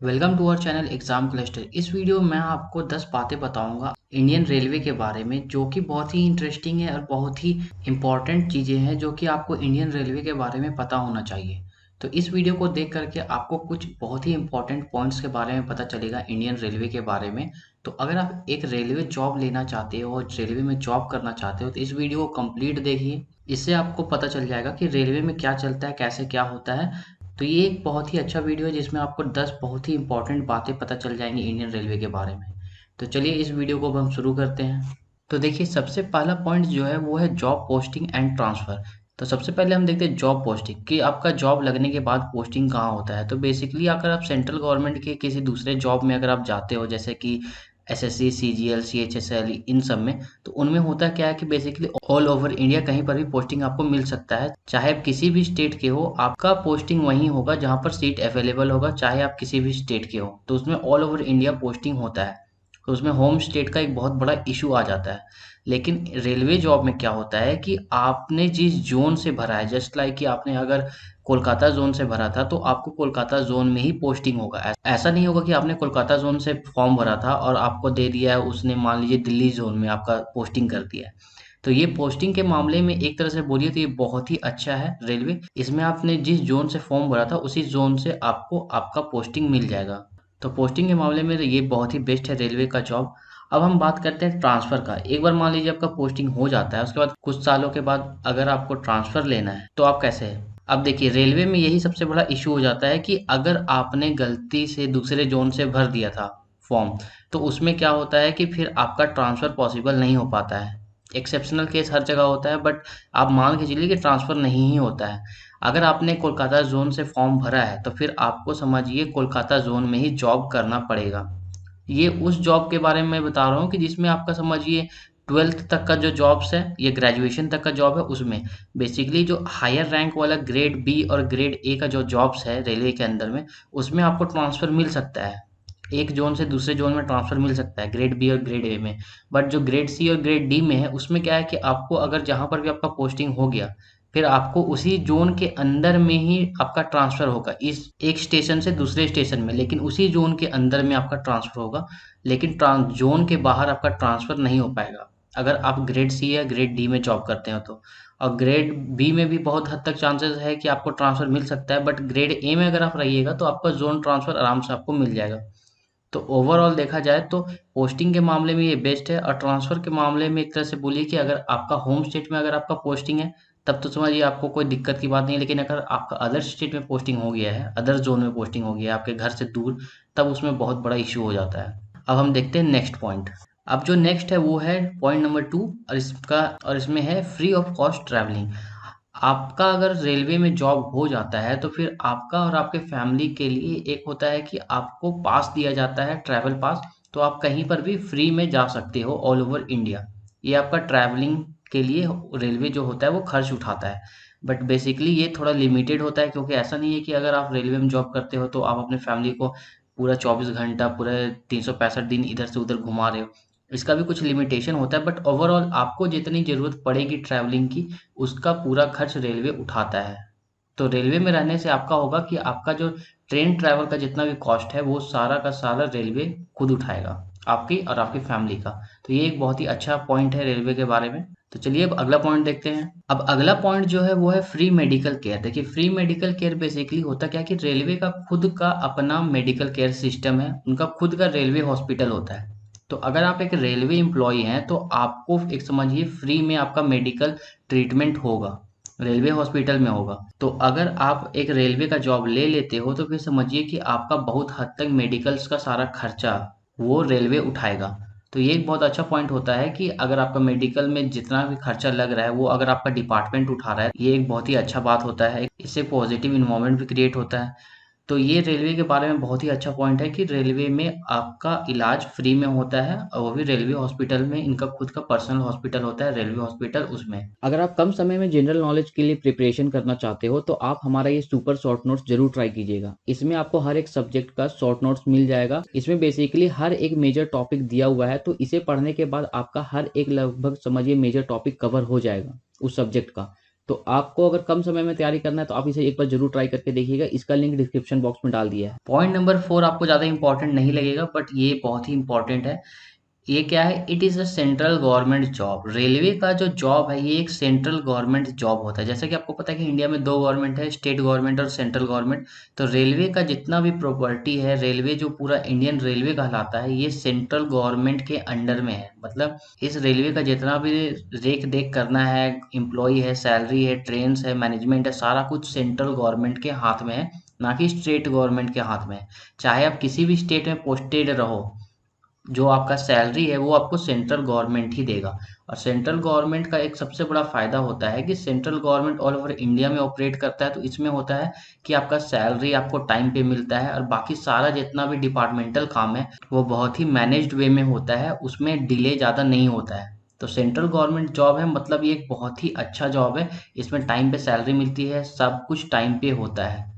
Welcome to our channel exam cluster. इस video में मैं आपको 10 बातें बताऊंगा इंडियन रेलवे के बारे में, जो कि बहुत ही इंटरेस्टिंग है और बहुत ही इंपॉर्टेंट चीज़ें हैं जो कि आपको इंडियन रेलवे के बारे में पता होना चाहिए। तो इस वीडियो को देख करके आपको कुछ बहुत ही इंपॉर्टेंट पॉइंट्स के बारे में पता चलेगा इंडियन रेलवे के बारे में। तो अगर आप एक रेलवे जॉब लेना चाहते हो और रेलवे में जॉब करना चाहते हो तो इस वीडियो को कंप्लीट देखिए। इससे आपको पता चल जाएगा कि रेलवे में क्या चलता है, कैसे क्या होता है। तो ये एक बहुत ही अच्छा वीडियो है जिसमें आपको 10 बहुत ही इंपॉर्टेंट बातें पता चल जाएंगी इंडियन रेलवे के बारे में। तो चलिए इस वीडियो को अब हम शुरू करते हैं। तो देखिए, सबसे पहला पॉइंट जो है वो है जॉब पोस्टिंग एंड ट्रांसफ़र। तो सबसे पहले हम देखते हैं जॉब पोस्टिंग, कि आपका जॉब लगने के बाद पोस्टिंग कहाँ होता है। तो बेसिकली अगर आप सेंट्रल गवर्नमेंट के किसी दूसरे जॉब में अगर आप जाते हो, जैसे कि एसएससी, सीजीएल, सीएचएसएल, इन सब में, तो उनमें होता क्या है कि बेसिकली ऑल ओवर इंडिया कहीं पर भी पोस्टिंग आपको मिल सकता है। चाहे आप किसी भी स्टेट के हो, आपका पोस्टिंग वहीं होगा जहाँ पर सीट अवेलेबल होगा, चाहे आप किसी भी स्टेट के हो। तो उसमें ऑल ओवर इंडिया पोस्टिंग होता है। तो उसमें होम स्टेट का एक बहुत बड़ा इशू आ जाता है। लेकिन रेलवे जॉब में क्या होता है कि आपने जिस जोन से भरा है, जस्ट लाइक कि आपने अगर कोलकाता जोन से भरा था तो आपको कोलकाता जोन में ही पोस्टिंग होगा। ऐसा नहीं होगा कि आपने कोलकाता जोन से फॉर्म भरा था और आपको दे दिया है उसने, मान लीजिए दिल्ली जोन में आपका पोस्टिंग कर दिया है। तो ये पोस्टिंग के मामले में एक तरह से बोलिए तो ये बहुत ही अच्छा है रेलवे। इसमें आपने जिस जोन से फॉर्म भरा था उसी जोन से आपको आपका पोस्टिंग मिल जाएगा। तो पोस्टिंग के मामले में तो ये बहुत ही बेस्ट है रेलवे का जॉब। अब हम बात करते हैं ट्रांसफ़र का। एक बार मान लीजिए आपका पोस्टिंग हो जाता है, उसके बाद कुछ सालों के बाद अगर आपको ट्रांसफ़र लेना है तो आप कैसे है। अब देखिए, रेलवे में यही सबसे बड़ा इशू हो जाता है कि अगर आपने गलती से दूसरे जोन से भर दिया था फॉर्म, तो उसमें क्या होता है कि फिर आपका ट्रांसफ़र पॉसिबल नहीं हो पाता है। एक्सेप्शनल केस हर जगह होता है, बट आप मान के चलिए कि ट्रांसफ़र नहीं ही होता है। अगर आपने कोलकाता ज़ोन से फॉर्म भरा है तो फिर आपको समझिए कोलकाता ज़ोन में ही जॉब करना पड़ेगा। ये उस जॉब के बारे में मैं बता रहा हूँ कि जिसमें आपका समझिए 12th तक का जो जॉब्स है, ये ग्रेजुएशन तक का जॉब है, उसमें बेसिकली जो हायर रैंक वाला ग्रेड बी और ग्रेड ए का जो जॉब्स है रेलवे के अंदर में, उसमें आपको ट्रांसफ़र मिल सकता है। एक ज़ोन से दूसरे ज़ोन में ट्रांसफ़र मिल सकता है ग्रेड बी और ग्रेड ए में। बट जो ग्रेड सी और ग्रेड डी में है, उसमें क्या है कि आपको अगर जहाँ पर भी आपका पोस्टिंग हो गया, फिर आपको उसी ज़ोन के अंदर में ही आपका ट्रांसफ़र होगा, इस एक स्टेशन से दूसरे स्टेशन में, लेकिन उसी ज़ोन के अंदर में आपका ट्रांसफ़र होगा। लेकिन ट्रांस ज़ोन के बाहर आपका ट्रांसफ़र नहीं हो पाएगा, अगर आप ग्रेड सी या ग्रेड डी में जॉब करते हो तो। और ग्रेड बी में भी बहुत हद तक चांसेस है कि आपको ट्रांसफ़र मिल सकता है, बट ग्रेड ए में अगर आप रहिएगा तो आपका ज़ोन ट्रांसफ़र आराम से आपको मिल जाएगा। तो ओवरऑल देखा जाए तो पोस्टिंग के मामले में ये बेस्ट है, और ट्रांसफ़र के मामले में एक तरह से बोलिए कि अगर आपका होम स्टेट में अगर आपका पोस्टिंग है, तब तो समझिए आपको कोई दिक्कत की बात नहीं है। लेकिन अगर आपका अदर स्टेट में पोस्टिंग हो गया है, अदर ज़ोन में पोस्टिंग हो गया है आपके घर से दूर, तब उसमें बहुत बड़ा इश्यू हो जाता है। अब हम देखते हैं नेक्स्ट पॉइंट। अब जो नेक्स्ट है वो है पॉइंट नंबर 2, और इसमें है फ्री ऑफ कॉस्ट ट्रैवलिंग। आपका अगर रेलवे में जॉब हो जाता है तो फिर आपका और आपके फैमिली के लिए एक होता है कि आपको पास दिया जाता है, ट्रैवल पास। तो आप कहीं पर भी फ्री में जा सकते हो ऑल ओवर इंडिया। ये आपका ट्रैवलिंग के लिए रेलवे जो होता है वो खर्च उठाता है। बट बेसिकली ये थोड़ा लिमिटेड होता है, क्योंकि ऐसा नहीं है कि अगर आप रेलवे में जॉब करते हो तो आप अपने फैमिली को पूरा 24 घंटा, पूरे 365 दिन इधर से उधर घुमा रहे हो। इसका भी कुछ लिमिटेशन होता है, बट ओवरऑल आपको जितनी ज़रूरत पड़ेगी ट्रैवलिंग की, उसका पूरा खर्च रेलवे उठाता है। तो रेलवे में रहने से आपका होगा कि आपका जो ट्रेन ट्रैवल का जितना भी कॉस्ट है वो सारा का सारा रेलवे खुद उठाएगा, आपकी और आपकी फैमिली का। तो ये एक बहुत ही अच्छा पॉइंट है रेलवे के बारे में। तो चलिए अब अगला पॉइंट देखते हैं। अब अगला पॉइंट जो है वो है फ्री मेडिकल केयर। देखिए, फ्री मेडिकल केयर बेसिकली होता क्या है कि रेलवे का खुद का अपना मेडिकल केयर सिस्टम है, उनका खुद का रेलवे हॉस्पिटल होता है। तो अगर आप एक रेलवे एम्प्लॉई हैं तो आपको एक समझिए फ्री में आपका मेडिकल ट्रीटमेंट होगा, रेलवे हॉस्पिटल में होगा। तो अगर आप एक रेलवे का जॉब ले लेते हो तो फिर समझिए कि आपका बहुत हद तक मेडिकल्स का सारा खर्चा वो रेलवे उठाएगा। तो ये एक बहुत अच्छा पॉइंट होता है कि अगर आपका मेडिकल में जितना भी खर्चा लग रहा है वो अगर आपका डिपार्टमेंट उठा रहा है, ये एक बहुत ही अच्छा बात होता है। इससे पॉजिटिव इन्वायरमेंट भी क्रिएट होता है। तो ये रेलवे के बारे में बहुत ही अच्छा पॉइंट है कि रेलवे में आपका इलाज फ्री में होता है, और वो भी रेलवे हॉस्पिटल में। इनका खुद का पर्सनल हॉस्पिटल होता है रेलवे हॉस्पिटल, उसमें। अगर आप कम समय में जनरल नॉलेज के लिए प्रिपरेशन करना चाहते हो तो आप हमारा ये सुपर शॉर्ट नोट्स जरूर ट्राई कीजिएगा। इसमें आपको हर एक सब्जेक्ट का शॉर्ट नोट्स मिल जाएगा। इसमें बेसिकली हर एक मेजर टॉपिक दिया हुआ है, तो इसे पढ़ने के बाद आपका हर एक लगभग समझिए मेजर टॉपिक कवर हो जाएगा उस सब्जेक्ट का। तो आपको अगर कम समय में तैयारी करना है तो आप इसे एक बार जरूर ट्राई करके देखिएगा। इसका लिंक डिस्क्रिप्शन बॉक्स में डाल दिया है। पॉइंट नंबर 4 आपको ज़्यादा इंपॉर्टेंट नहीं लगेगा, बट ये बहुत ही इंपॉर्टेंट है। ये क्या है? It is a central government job. Railway का जो जॉब है ये एक सेंट्रल गवर्नमेंट जॉब होता है। जैसे कि आपको पता है कि इंडिया में दो गवर्नमेंट है, स्टेट गवर्नमेंट और सेंट्रल गवर्नमेंट। तो रेलवे का जितना भी प्रॉपर्टी है, रेलवे जो पूरा इंडियन रेलवे कहलाता है, ये सेंट्रल गवर्नमेंट के अंडर में है। मतलब इस रेलवे का जितना भी देख देख करना है, एम्प्लॉय है, सैलरी है, ट्रेन है, मैनेजमेंट है, सारा कुछ सेंट्रल गवर्नमेंट के हाथ में है, ना कि स्टेट गवर्नमेंट के हाथ में है। चाहे आप किसी भी स्टेट में पोस्टेड रहो, जो आपका सैलरी है वो आपको सेंट्रल गवर्नमेंट ही देगा। और सेंट्रल गवर्नमेंट का एक सबसे बड़ा फायदा होता है कि central government all over India में ऑपरेट करता है। तो इसमें होता है कि आपका सैलरी आपको टाइम पे मिलता है, और बाकी सारा जितना भी डिपार्टमेंटल काम है वो बहुत ही मैनेज्ड वे में होता है, उसमें डिले ज़्यादा नहीं होता है। तो सेंट्रल गवर्नमेंट जॉब है, मतलब ये एक बहुत ही अच्छा जॉब है। इसमें टाइम पे सैलरी मिलती है, सब कुछ टाइम पे होता है।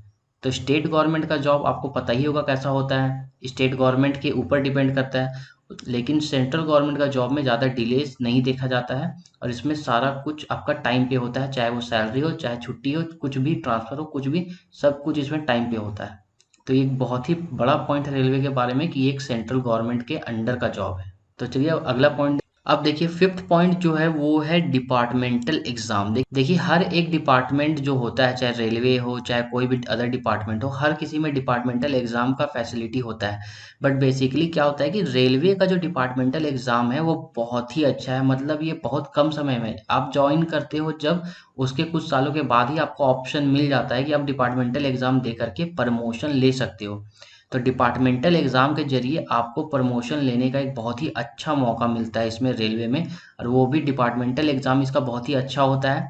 तो स्टेट गवर्नमेंट का जॉब आपको पता ही होगा कैसा होता है, स्टेट गवर्नमेंट के ऊपर डिपेंड करता है। लेकिन सेंट्रल गवर्नमेंट का जॉब में ज़्यादा डिलेज नहीं देखा जाता है, और इसमें सारा कुछ आपका टाइम पे होता है, चाहे वो सैलरी हो, चाहे छुट्टी हो, कुछ भी ट्रांसफ़र हो, कुछ भी, सब कुछ इसमें टाइम पे होता है। तो ये एक बहुत ही बड़ा पॉइंट है रेलवे के बारे में कि ये एक सेंट्रल गवर्नमेंट के अंडर का जॉब है। तो चलिए अब अगला पॉइंट। अब देखिए फिफ्थ पॉइंट जो है वो है डिपार्टमेंटल एग्जाम। देखिए हर एक डिपार्टमेंट जो होता है, चाहे रेलवे हो, चाहे कोई भी अदर डिपार्टमेंट हो, हर किसी में डिपार्टमेंटल एग्जाम का फैसिलिटी होता है। बट बेसिकली क्या होता है कि रेलवे का जो डिपार्टमेंटल एग्जाम है वो बहुत ही अच्छा है। मतलब ये बहुत कम समय में आप ज्वाइन करते हो, जब उसके कुछ सालों के बाद ही आपको ऑप्शन मिल जाता है कि आप डिपार्टमेंटल एग्जाम दे करके प्रमोशन ले सकते हो। तो डिपार्टमेंटल एग्ज़ाम के ज़रिए आपको प्रमोशन लेने का एक बहुत ही अच्छा मौका मिलता है इसमें रेलवे में। और वो भी डिपार्टमेंटल एग्ज़ाम इसका बहुत ही अच्छा होता है,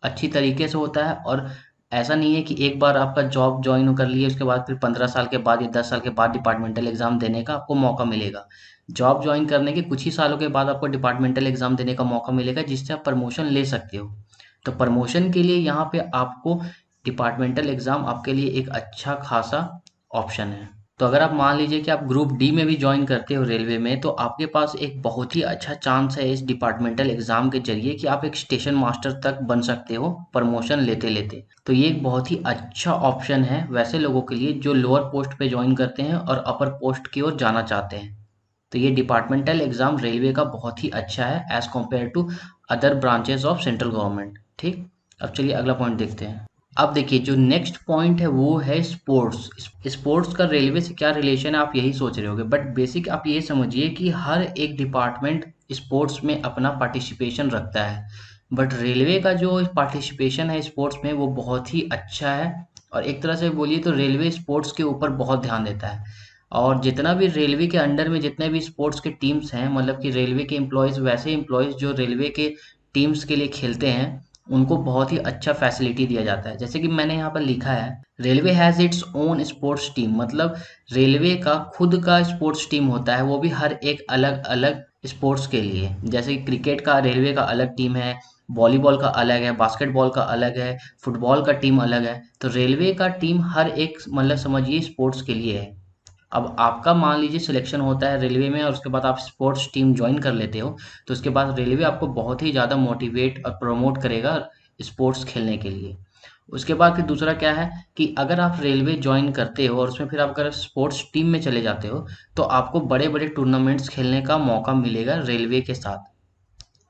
अच्छी तरीके से होता है। और ऐसा नहीं है कि एक बार आपका जॉब जॉइन कर लिए उसके बाद फिर 15 साल के बाद या 10 साल के बाद डिपार्टमेंटल एग्ज़ाम देने का आपको मौका मिलेगा। जॉब जॉइन करने के कुछ ही सालों के बाद आपको डिपार्टमेंटल एग्ज़ाम देने का मौका मिलेगा, जिससे आप प्रमोशन ले सकते हो। तो प्रमोशन के लिए यहाँ पे आपको डिपार्टमेंटल एग्ज़ाम आपके लिए एक अच्छा खासा ऑप्शन है। तो अगर आप मान लीजिए कि आप ग्रुप डी में भी ज्वाइन करते हो रेलवे में, तो आपके पास एक बहुत ही अच्छा चांस है इस डिपार्टमेंटल एग्जाम के जरिए कि आप एक स्टेशन मास्टर तक बन सकते हो प्रमोशन लेते लेते। तो ये एक बहुत ही अच्छा ऑप्शन है वैसे लोगों के लिए जो लोअर पोस्ट पे ज्वाइन करते हैं और अपर पोस्ट की ओर जाना चाहते हैं। तो ये डिपार्टमेंटल एग्जाम रेलवे का बहुत ही अच्छा है as compared to other branches of central government. ठीक, अब चलिए अगला पॉइंट देखते हैं। अब देखिए जो नेक्स्ट पॉइंट है वो है स्पोर्ट्स। स्पोर्ट्स का रेलवे से क्या रिलेशन है आप यही सोच रहे होगे, बट बेसिक आप ये समझिए कि हर एक डिपार्टमेंट स्पोर्ट्स में अपना पार्टिसिपेशन रखता है। बट रेलवे का जो पार्टिसिपेशन है स्पोर्ट्स में वो बहुत ही अच्छा है। और एक तरह से बोलिए तो रेलवे स्पोर्ट्स के ऊपर बहुत ध्यान देता है। और जितना भी रेलवे के अंडर में जितने भी स्पोर्ट्स के टीम्स हैं, मतलब कि रेलवे के एम्प्लॉयज़, वैसे एम्प्लॉयज़ जो रेलवे के टीम्स के लिए खेलते हैं, उनको बहुत ही अच्छा फैसिलिटी दिया जाता है। जैसे कि मैंने यहाँ पर लिखा है, railway has its own sports team. मतलब रेलवे का खुद का स्पोर्ट्स टीम होता है, वो भी हर एक अलग अलग स्पोर्ट्स के लिए। जैसे कि क्रिकेट का रेलवे का अलग टीम है, वॉलीबॉल का अलग है, बास्केटबॉल का अलग है, फुटबॉल का टीम अलग है। तो रेलवे का टीम हर एक, मतलब समझिए, स्पोर्ट्स के लिए है। अब आपका मान लीजिए सिलेक्शन होता है रेलवे में और उसके बाद आप स्पोर्ट्स टीम ज्वाइन कर लेते हो, तो उसके बाद रेलवे आपको बहुत ही ज़्यादा मोटिवेट और प्रमोट करेगा स्पोर्ट्स खेलने के लिए। उसके बाद फिर दूसरा क्या है कि अगर आप रेलवे ज्वाइन करते हो और उसमें फिर आप अगर स्पोर्ट्स टीम में चले जाते हो, तो आपको बड़े बड़े टूर्नामेंट्स खेलने का मौका मिलेगा रेलवे के साथ,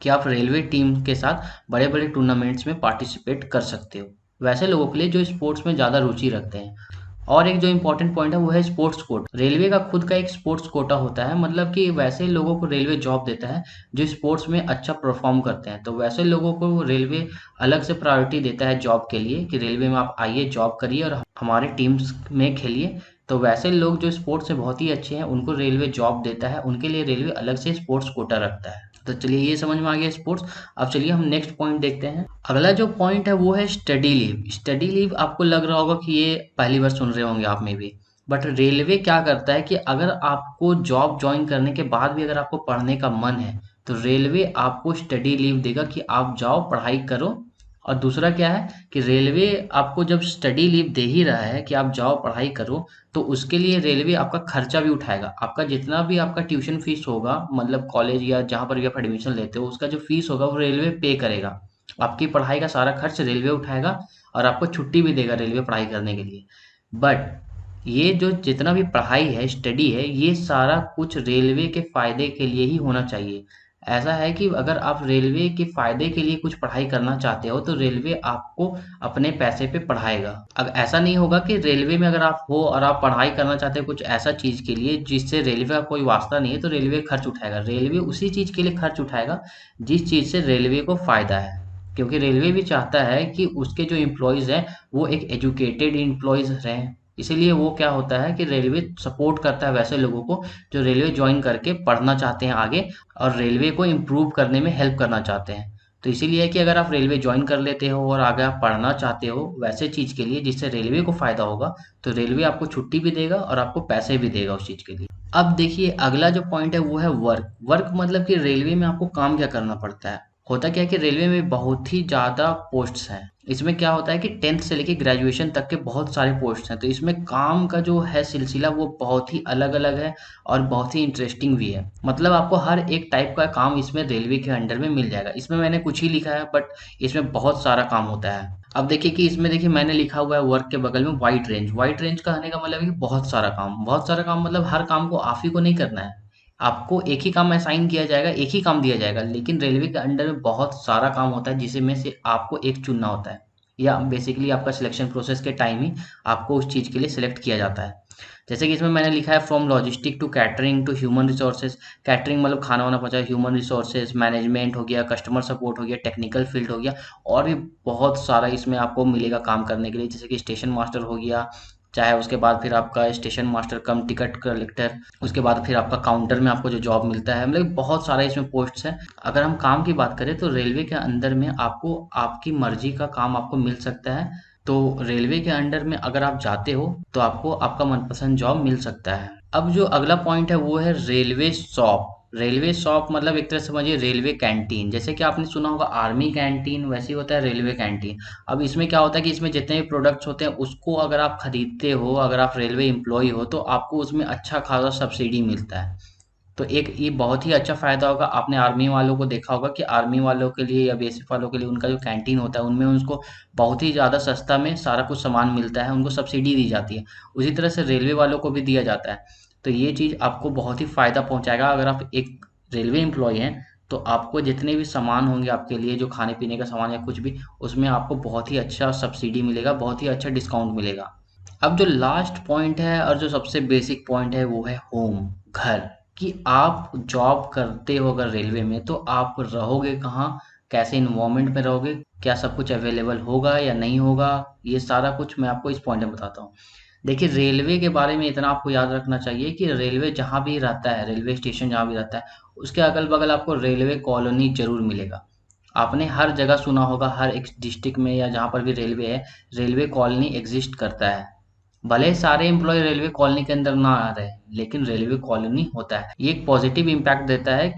कि आप रेलवे टीम के साथ बड़े बड़े टूर्नामेंट्स में पार्टिसिपेट कर सकते हो, वैसे लोगों के लिए जो स्पोर्ट्स में ज़्यादा रुचि रखते हैं। और एक जो इम्पोर्टेंट पॉइंट है वो है स्पोर्ट्स कोटा। रेलवे का खुद का एक स्पोर्ट्स कोटा होता है, मतलब कि वैसे लोगों को रेलवे जॉब देता है जो स्पोर्ट्स में अच्छा परफॉर्म करते हैं। तो वैसे लोगों को रेलवे अलग से प्रायोरिटी देता है जॉब के लिए, कि रेलवे में आप आइए, जॉब करिए और हमारे टीम्स में खेलिए। तो वैसे लोग जो स्पोर्ट्स से बहुत ही अच्छे हैं उनको रेलवे जॉब देता है, उनके लिए रेलवे अलग से स्पोर्ट्स कोटा रखता है। तो चलिए ये समझ में आ गया स्पोर्ट्स। अब चलिए हम नेक्स्ट पॉइंट देखते हैं। अगला जो पॉइंट है वो है स्टडी लीव। स्टडी लीव आपको लग रहा होगा कि ये पहली बार सुन रहे होंगे आप में भी, बट रेलवे क्या करता है कि अगर आपको जॉब ज्वाइन करने के बाद भी अगर आपको पढ़ने का मन है, तो रेलवे आपको स्टडी लीव देगा कि आप जाओ पढ़ाई करो। और दूसरा क्या है कि रेलवे आपको जब स्टडी लीव दे ही रहा है कि आप जाओ पढ़ाई करो, तो उसके लिए रेलवे आपका खर्चा भी उठाएगा। आपका जितना भी आपका ट्यूशन फीस होगा, मतलब कॉलेज या जहाँ पर भी आप एडमिशन लेते हो, उसका जो फीस होगा वो रेलवे पे करेगा। आपकी पढ़ाई का सारा खर्च रेलवे उठाएगा और आपको छुट्टी भी देगा रेलवे पढ़ाई करने के लिए। बट ये जो जितना भी पढ़ाई है, स्टडी है, ये सारा कुछ रेलवे के फ़ायदे के लिए ही होना चाहिए। ऐसा है कि अगर आप रेलवे के फ़ायदे के लिए कुछ पढ़ाई करना चाहते हो, तो रेलवे आपको अपने पैसे पे पढ़ाएगा। अब ऐसा नहीं होगा कि रेलवे में अगर आप हो और आप पढ़ाई करना चाहते हो कुछ ऐसा चीज़ के लिए जिससे रेलवे का कोई वास्ता नहीं है, तो रेलवे खर्च उठाएगा। रेलवे उसी चीज़ के लिए खर्च उठाएगा जिस चीज़ से रेलवे को फ़ायदा है। क्योंकि रेलवे भी चाहता है कि उसके जो एम्प्लॉइज़ हैं, वो एक एजुकेटेड एम्प्लॉइज़ रहें। इसीलिए वो क्या होता है कि रेलवे सपोर्ट करता है वैसे लोगों को जो रेलवे ज्वाइन करके पढ़ना चाहते हैं आगे और रेलवे को इम्प्रूव करने में हेल्प करना चाहते हैं। तो इसीलिए कि अगर आप रेलवे ज्वाइन कर लेते हो और आगे आप पढ़ना चाहते हो वैसे चीज़ के लिए जिससे रेलवे को फ़ायदा होगा, तो रेलवे आपको छुट्टी भी देगा और आपको पैसे भी देगा उस चीज़ के लिए। अब देखिए अगला जो पॉइंट है वो है वर्क। वर्क मतलब कि रेलवे में आपको काम क्या करना पड़ता है। होता क्या है कि रेलवे में बहुत ही ज़्यादा पोस्ट्स हैं। इसमें क्या होता है कि 10th से लेके ग्रेजुएशन तक के बहुत सारे पोस्ट्स हैं, तो इसमें काम का जो है सिलसिला वो बहुत ही अलग-अलग है और बहुत ही इंटरेस्टिंग भी है। मतलब आपको हर एक टाइप का काम इसमें रेलवे के अंडर में मिल जाएगा। इसमें मैंने कुछ ही लिखा है बट इसमें बहुत सारा काम होता है। अब देखिए कि इसमें देखिए मैंने लिखा हुआ है वर्क के बगल में वाइड रेंज। वाइड रेंज का कहने का मतलब है कि बहुत सारा काम। बहुत सारा काम मतलब हर काम को आप ही को नहीं करना है। आपको एक ही काम असाइन किया जाएगा, एक ही काम दिया जाएगा, लेकिन रेलवे के अंडर में बहुत सारा काम होता है जिसे में से आपको एक चुनना होता है या बेसिकली आपका सिलेक्शन प्रोसेस के टाइम ही आपको उस चीज़ के लिए सिलेक्ट किया जाता है। जैसे कि इसमें मैंने लिखा है from logistic to catering to human resources. Catering मतलब खाना वाना पहुंचाए, ह्यूमन रिसोर्सेज मैनेजमेंट हो गया, कस्टमर सपोर्ट हो गया, टेक्निकल फील्ड हो गया और भी बहुत सारा इसमें आपको मिलेगा काम करने के लिए। जैसे कि स्टेशन मास्टर हो गया, चाहे उसके बाद फिर आपका स्टेशन मास्टर कम टिकट कलेक्टर, उसके बाद फिर आपका काउंटर में आपको जो जॉब मिलता है, मतलब बहुत सारे इसमें पोस्ट्स हैं। अगर हम काम की बात करें तो रेलवे के अंदर में आपको आपकी मर्जी का काम आपको मिल सकता है। तो रेलवे के अंडर में अगर आप जाते हो तो आपको आपका मनपसंद जॉब मिल सकता है। अब जो अगला पॉइंट है वो है रेलवे शॉप। रेलवे शॉप मतलब एक तरह से समझिए रेलवे कैंटीन। जैसे कि आपने सुना होगा आर्मी कैंटीन, वैसे ही होता है रेलवे कैंटीन। अब इसमें क्या होता है कि इसमें जितने भी प्रोडक्ट्स होते हैं उसको अगर आप खरीदते हो, अगर आप रेलवे एम्प्लॉय हो तो आपको उसमें अच्छा खासा सब्सिडी मिलता है। तो एक ये बहुत ही अच्छा फ़ायदा होगा। आपने आर्मी वालों को देखा होगा कि आर्मी वालों के लिए या बीएसएफ वालों के लिए उनका जो कैंटीन होता है उनमें उसको बहुत ही ज़्यादा सस्ता में सारा कुछ सामान मिलता है, उनको सब्सिडी दी जाती है। उसी तरह से रेलवे वालों को भी दिया जाता है। तो ये चीज़ आपको बहुत ही फ़ायदा पहुँचाएगा। अगर आप एक रेलवे एम्प्लॉय हैं तो आपको जितने भी सामान होंगे आपके लिए जो खाने-पीने का सामान या कुछ भी, उसमें आपको बहुत ही अच्छा सब्सिडी मिलेगा, बहुत ही अच्छा डिस्काउंट मिलेगा। अब जो लास्ट पॉइंट है और जो सबसे बेसिक पॉइंट है वो है होम, घर। कि आप जॉब करते हो अगर रेलवे में तो आप रहोगे कहाँ, कैसे इन्वायरमेंट में रहोगे, क्या सब कुछ अवेलेबल होगा या नहीं होगा, ये सारा कुछ मैं आपको इस पॉइंट में बताता हूँ। देखिए रेलवे के बारे में इतना आपको याद रखना चाहिए कि रेलवे जहाँ भी रहता है, रेलवे स्टेशन जहाँ भी रहता है, उसके अगल-बगल आपको रेलवे कॉलोनी ज़रूर मिलेगा। आपने हर जगह सुना होगा, हर एक डिस्ट्रिक्ट में या जहाँ पर भी रेलवे है, रेलवे कॉलोनी एग्ज़िस्ट करता है। भले ही सारे एम्प्लॉय रेलवे कॉलोनी के अंदर ना आ रहे, लेकिन रेलवे कॉलोनी होता है। ये एक पॉजिटिव इम्पैक्ट देता है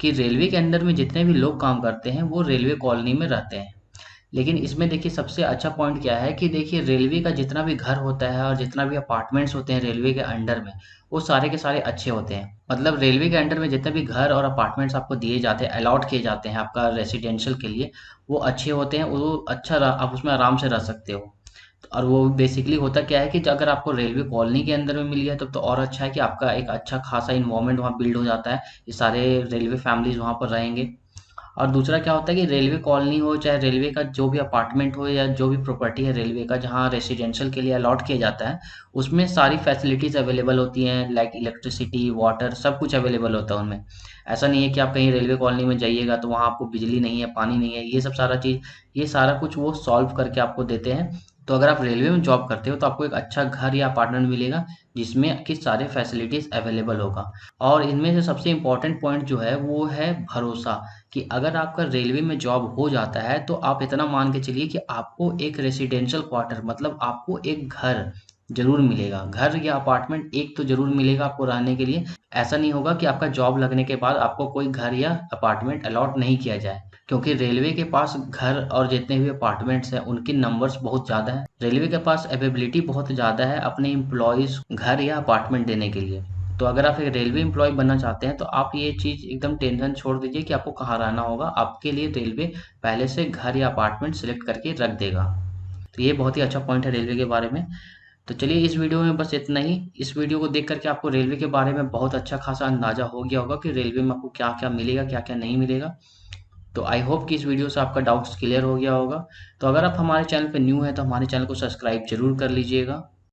कि रेलवे के अंदर में जितने भी लोग काम करते हैं, वो रेलवे कॉलोनी में रहते हैं। लेकिन इसमें देखिए सबसे अच्छा पॉइंट क्या है कि देखिए रेलवे का जितना भी घर होता है और जितना भी अपार्टमेंट्स होते हैं रेलवे के अंडर में, वो सारे के सारे अच्छे होते हैं। मतलब रेलवे के अंडर में जितने भी घर और अपार्टमेंट्स आपको दिए जाते हैं, अलॉट किए जाते हैं आपका रेसिडेंशियल के लिए, वो अच्छे होते हैं, वो आप उसमें आराम से रह सकते हो। और वो बेसिकली होता क्या है कि अगर आपको रेलवे कॉलोनी के अंदर में मिल गया तब तो और अच्छा है कि आपका एक अच्छा खासा इन्वायरमेंट वहाँ बिल्ड हो जाता है। ये सारे रेलवे फैमिलीज़ वहाँ पर रहेंगे। और दूसरा क्या होता है कि रेलवे कॉलोनी हो चाहे रेलवे का जो भी अपार्टमेंट हो या जो भी प्रॉपर्टी है रेलवे का जहाँ रेसिडेंशियल के लिए अलॉट किया जाता है, उसमें सारी फैसिलिटीज़ अवेलेबल होती हैं लाइक इलेक्ट्रिसिटी, वाटर सब कुछ अवेलेबल होता है उनमें। ऐसा नहीं है कि आप कहीं रेलवे कॉलोनी में जाइएगा तो वहाँ आपको बिजली नहीं है, पानी नहीं है, ये सब सारा चीज़, ये सारा कुछ वो सॉल्व करके आपको देते हैं। तो अगर आप रेलवे में जॉब करते हो तो आपको एक अच्छा घर या अपार्टमेंट मिलेगा जिसमें कि सारे फैसिलिटीज़ अवेलेबल होगा। और इनमें से सबसे इम्पोर्टेंट पॉइंट जो है वो है भरोसा। कि अगर आपका रेलवे में जॉब हो जाता है तो आप इतना मान के चलिए कि आपको एक रेसिडेंशियल क्वार्टर मतलब आपको एक घर ज़रूर मिलेगा। घर या अपार्टमेंट एक तो ज़रूर मिलेगा आपको रहने के लिए। ऐसा नहीं होगा कि आपका जॉब लगने के बाद आपको कोई घर या अपार्टमेंट अलॉट नहीं किया जाए। क्योंकि रेलवे के पास घर और जितने भी अपार्टमेंट्स हैं उनकी नंबर्स बहुत ज़्यादा हैं। रेलवे के पास अवेलेबिलिटी बहुत ज़्यादा है अपने एम्प्लॉइज़ घर या अपार्टमेंट देने के लिए। तो अगर आप एक रेलवे एम्प्लॉय बनना चाहते हैं तो आप ये चीज़ एकदम टेंशन छोड़ दीजिए कि आपको कहाँ रहना होगा। आपके लिए रेलवे पहले से घर या अपार्टमेंट सेलेक्ट करके रख देगा। तो ये बहुत ही अच्छा पॉइंट है रेलवे के बारे में। तो चलिए इस वीडियो में बस इतना ही। इस वीडियो को देख करके आपको रेलवे के बारे में बहुत अच्छा खासा अंदाज़ा हो गया होगा कि रेलवे में आपको क्या-क्या मिलेगा, क्या-क्या नहीं मिलेगा। तो आई होप कि इस वीडियो से आपका डाउट्स क्लियर हो गया होगा। तो अगर आप हमारे चैनल पे न्यू हैं तो हमारे चैनल को सब्सक्राइब ज़रूर कर लीजिएगा।